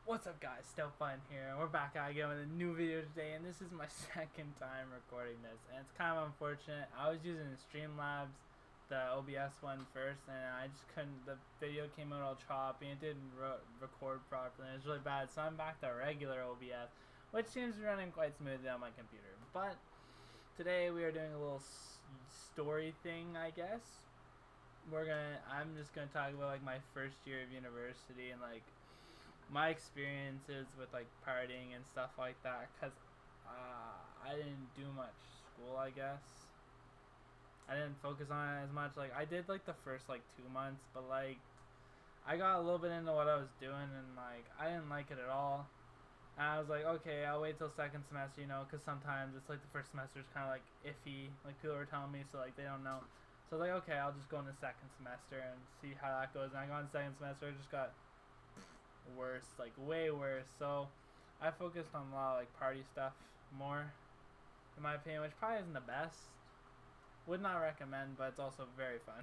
What's up, guys? Still Fun here. We're back out again with a new video today, and this is my second time recording this, and it's kind of unfortunate. I was using Streamlabs, the OBS one first, and I just couldn't. The video came out all choppy and it didn't record properly. And it was really bad, so I'm back to regular OBS, which seems to be running quite smoothly on my computer. But today we are doing a little story thing, I guess. I'm just gonna talk about like my first year of university and like my experiences with like partying and stuff like that, because I didn't do much school, I guess. I didn't focus on it as much. Like I did like the first like 2 months, but like I got a little bit into what I was doing, and like I didn't like it at all. And I was like, okay, I'll wait till second semester, because sometimes it's like the first semester is kind of like iffy, like people were telling me, so like they don't know. So like, okay, I'll just go into second semester and see how that goes. And I got in second semester, I just got worse, like way worse. So I focused on a lot of like party stuff more, in my opinion, which probably isn't the best. Would not recommend, but it's also very fun.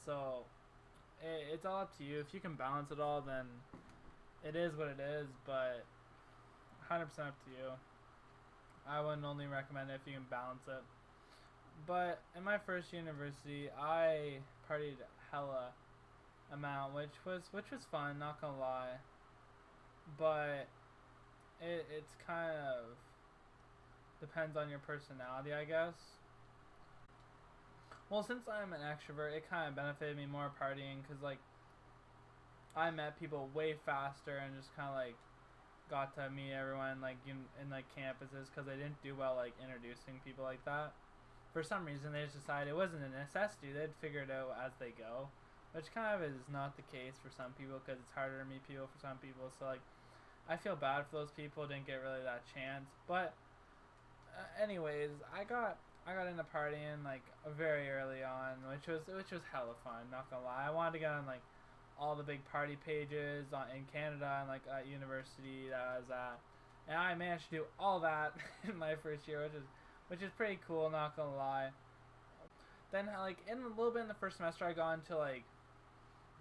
So it's all up to you. If you can balance it all, then it is what it is. But 100% up to you. I wouldn't only recommend it if you can balance it. But in my first university, I partied hella amount, which was fun. Not gonna lie, but it's kind of depends on your personality, I guess. Well, since I'm an extrovert, it kind of benefited me more partying, because like I met people way faster and just kind of like got to meet everyone like in like campuses, because they didn't do well like introducing people like that. For some reason, they just decided it wasn't a necessity. They'd figure it out as they go, which kind of is not the case for some people, because it's harder to meet people for some people. So like I feel bad for those people who didn't get really that chance. But anyways, I got into partying like very early on, which was hella fun. Not gonna lie, I wanted to get on like all the big party pages in Canada and like at university that I was at, and I managed to do all that in my first year, which is pretty cool. Not gonna lie. Then like in a little bit in the first semester, I got into like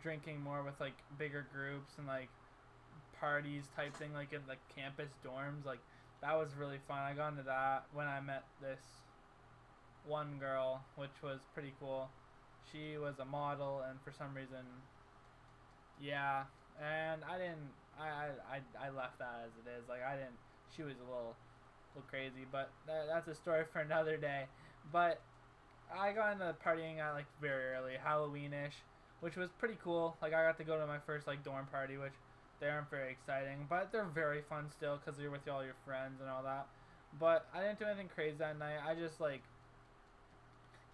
drinking more with like bigger groups and like parties type thing, like in like campus dorms. Like that was really fun. I got into that when I met this one girl, which was pretty cool. She was a model, and for some reason, yeah. And I didn't. I left that as it is. Like I didn't. She was a little crazy, but that's a story for another day. But I got into partying at like very early, Halloweenish, which was pretty cool. Like I got to go to my first like dorm party, which they aren't very exciting, but they're very fun still, because you're with all your friends and all that. But I didn't do anything crazy that night. I just like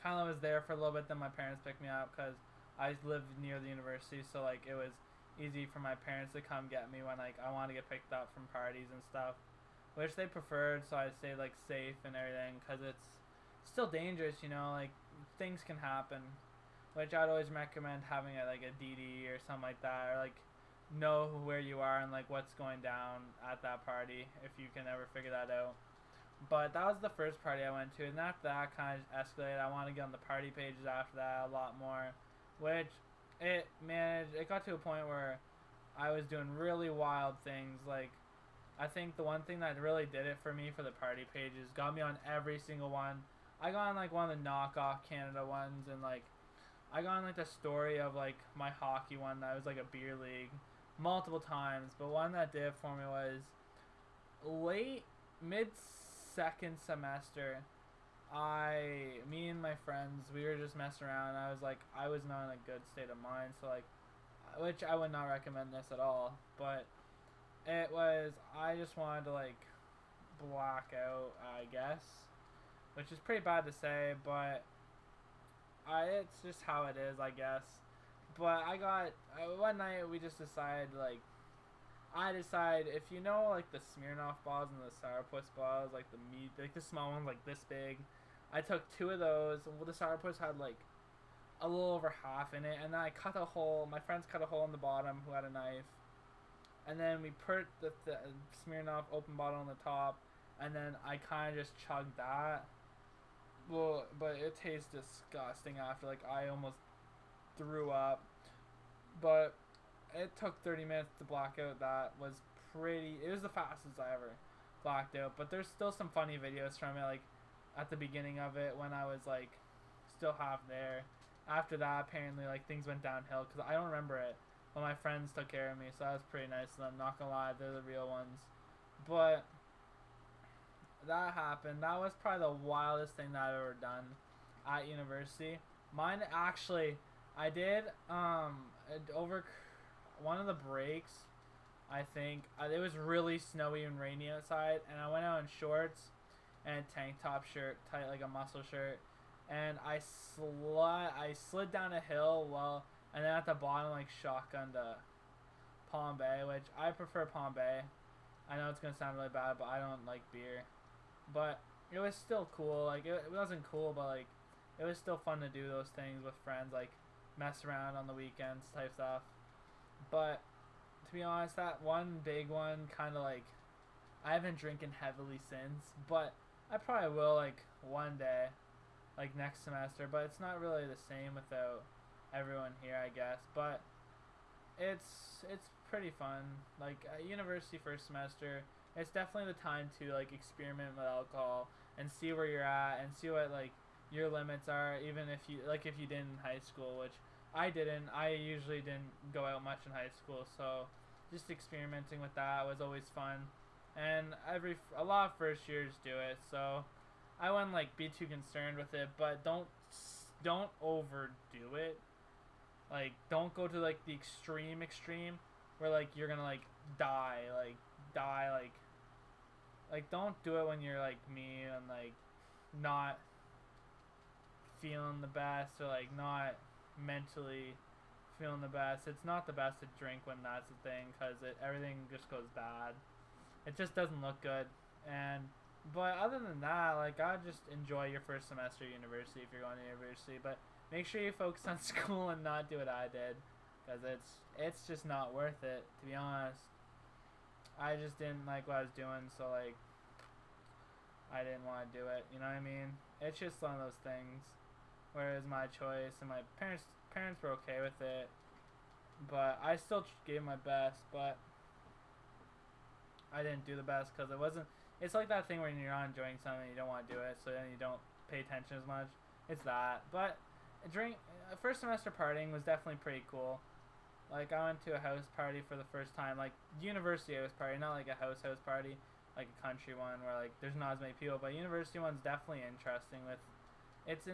kind of was there for a little bit. Then my parents picked me up, because I lived near the university, so like it was easy for my parents to come get me when like I wanted to get picked up from parties and stuff, which they preferred. So I stayed like safe and everything, because it's still dangerous, like things can happen. Which I'd always recommend having like a DD or something like that, or like know where you are and like what's going down at that party, if you can ever figure that out. But that was the first party I went to, and after that kind of escalated. I wanted to get on the party pages after that a lot more, which it got to a point where I was doing really wild things. Like I think the one thing that really did it for me for the party pages, got me on every single one. I got on like one of the knockoff Canada ones, and like I got on like the story of like my hockey one that was like a beer league multiple times. But one that did it for me was late mid second semester. Me and my friends, we were just messing around. I was not in a good state of mind, so like, which I would not recommend this at all. But I just wanted to like black out, I guess, which is pretty bad to say, but it's just how it is, I guess. But one night we just decided like I decide, if like the Smirnoff balls and the Sourpuss balls, like like the small ones like this big. I took two of those. Well, the Sourpuss had like a little over half in it, and then I cut a hole. My friends cut a hole in the bottom, who had a knife, and then we put the Smirnoff open bottle on the top, and then I kind of just chugged that. Well, but it tastes disgusting after. Like I almost threw up, but it took 30 minutes to block out. That was pretty. It was the fastest I ever blocked out. But there's still some funny videos from it, like at the beginning of it when I was like still half there. After that, apparently like things went downhill because I don't remember it. But my friends took care of me, so that was pretty nice of them. Not gonna lie, they're the real ones. But that happened. That was probably the wildest thing that I've ever done at university. Mine actually, I did over one of the breaks. I think it was really snowy and rainy outside, and I went out in shorts and a tank top shirt, tight like a muscle shirt, and I slid down a hill and then at the bottom like shotgun to Palm Bay, which I prefer Palm Bay. I know it's gonna sound really bad, but I don't like beer. But it was still cool. Like it wasn't cool, but like it was still fun to do those things with friends, like mess around on the weekends type stuff. But to be honest, that one big one kind of like I haven't drinking heavily since, but I probably will like one day, like next semester. But it's not really the same without everyone here, I guess. But it's pretty fun. Like university first semester, it's definitely the time to like experiment with alcohol and see where you're at and see what like your limits are, even if you didn't in high school, which I didn't. I usually didn't go out much in high school, so just experimenting with that was always fun. And a lot of first years do it, so I wouldn't like be too concerned with it, but don't overdo it. Like don't go to like the extreme where like you're gonna like die like don't do it when you're like me and like not feeling the best or like not mentally feeling the best. It's not the best to drink when that's the thing because everything just goes bad. It just doesn't look good. But other than that, like I just enjoy your first semester of university if you're going to university. But make sure you focus on school and not do what I did, because it's just not worth it, to be honest. I just didn't like what I was doing, so like I didn't want to do it. You know what I mean? It's just one of those things where it was my choice, and my parents were okay with it, but I still gave my best, but I didn't do the best because it wasn't. It's like that thing when you're not enjoying something, you don't want to do it, so then you don't pay attention as much. It's that. But during first semester partying was definitely pretty cool. Like I went to a house party for the first time, like university house party, not like a house party, like a country one where like there's not as many people. But university one's definitely interesting. It's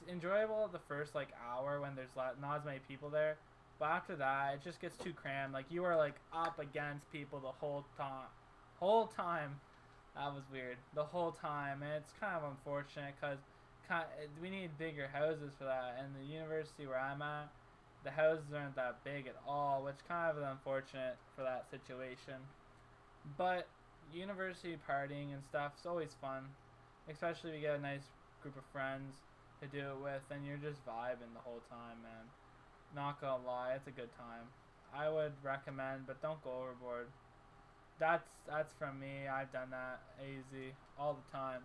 enjoyable the first like hour when there's not as many people there, but after that it just gets too crammed. Like you are like up against people the whole time. That was weird. The whole time, and it's kind of unfortunate because we need bigger houses for that. And the university where I'm at, the houses aren't that big at all, which kind of is unfortunate for that situation. But university partying and stuff is always fun, especially if you get a nice group of friends to do it with, and you're just vibing the whole time, man. Not gonna lie, it's a good time. I would recommend, but don't go overboard. That's from me. I've done that easy all the time.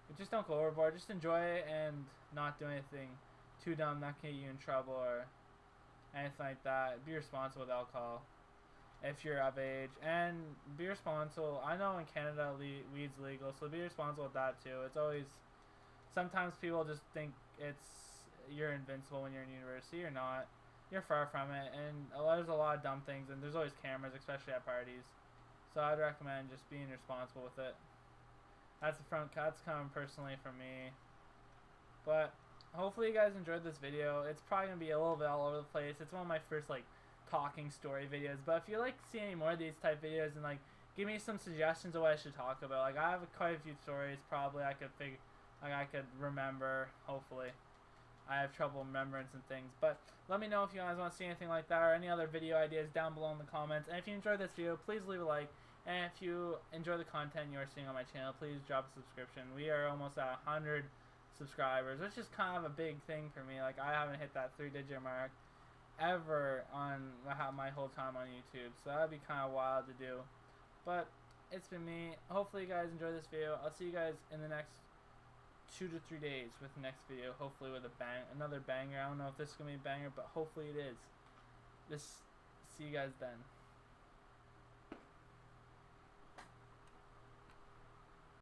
But just don't go overboard. Just enjoy it and not do anything too dumb that can get you in trouble or anything like that. Be responsible with alcohol if you're of age, and be responsible. I know in Canada weed's legal, so be responsible with that too. It's always sometimes people just think you're invincible when you're in university. You're not. You're far from it, and there's a lot of dumb things, and there's always cameras, especially at parties. So I'd recommend just being responsible with it. That's coming personally from me. But hopefully you guys enjoyed this video. It's probably gonna be a little bit all over the place. It's one of my first like talking story videos. But if you like to see any more of these type videos, and like give me some suggestions of what I should talk about. Like I have quite a few stories probably I could remember, hopefully. I have trouble remembering some things, but let me know if you guys want to see anything like that or any other video ideas down below in the comments. And if you enjoyed this video, please leave a like. And if you enjoy the content you are seeing on my channel, please drop a subscription. We are almost at 100 subscribers, which is kind of a big thing for me. Like I haven't hit that 3-digit mark ever on my whole time on YouTube, so that'd be kind of wild to do. But it's been me. Hopefully you guys enjoy this video. I'll see you guys in the next 2 to 3 days with the next video, hopefully with another banger. I don't know if this is gonna be a banger, but hopefully it is. This see you guys then.